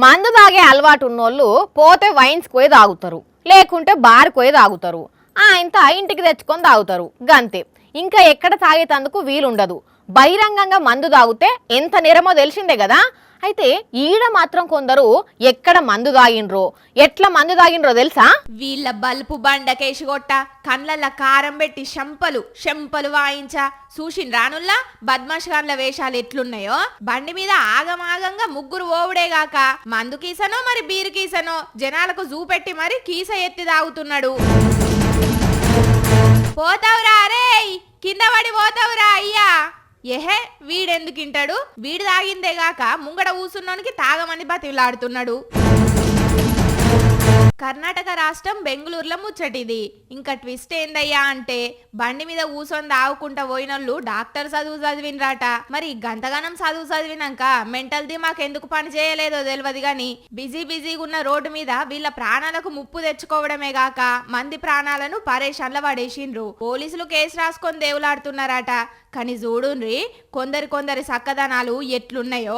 మందు తాగే అలవాటు ఉన్నోళ్ళు పోతే వైన్స్ పోయి తాగుతారు, లేకుంటే బార్ పోయి తాగుతారు. ఇంత ఇంటికి తెచ్చుకొని తాగుతారు గంతే. ఇంకా ఎక్కడ తాగేటందుకు వీలుండదు. బహిరంగంగా మందు తాగితే ఎంత నేరమో తెలిసిందే కదా. అయితే ఈడ మాత్రం కొందరు ఎక్కడ మందు తాగిండ్రో, ఎట్లా మందు తాగిండ్రో తెలుసా? వీళ్ళ బల్పు బండకేసి కొట్ట, కండ్లల్ల కారం పెట్టి శంపలు వాయించా చూసిన రానుల్లా బద్మాష్ గాన్ల వేషాలు ఎట్లున్నాయో. బండి మీద ఆగమాగంగా ముగ్గురు ఓవుడేగాక మందు కీసనో మరి బీరు కీసనో జనాలకు చూపెట్టి మరి కీస ఎత్తి తాగుతున్నాడు. పోతావురా అరే, కింద పడి పోతావురా అయ్యా. ఏహే వీడెందుకింటాడు, వీడు తాగిందేగాక ముంగడ కూసున్నోనికి తాగమని బతిలాడుతున్నాడు. కర్ణాటక రాష్ట్రం బెంగళూరులో ముచ్చటిది. ఇంకా ట్విస్ట్ ఏందయ్యా అంటే బండి మీద కూసొని తాగుకుంటా పోయినోళ్ళు డాక్టర్ చదువు చదివినరాట. మరి గంతగానం చదువు చదివినాక మెంటల్ దిమాక్ ఎందుకు పని చేయలేదో తెలియదు గాని బిజీగా ఉన్న రోడ్డు మీద వీళ్ళ ప్రాణాలకు ముప్పు తెచ్చుకోవడమే గాక మంది ప్రాణాలను పరేషాన్ల పడేసిండ్రు. పోలీసులు కేసు రాసుకొని దేవులాడుతున్నారట. కానీ చూడుండ్రి కొందరి సక్కదనాలు ఎట్లున్నాయో.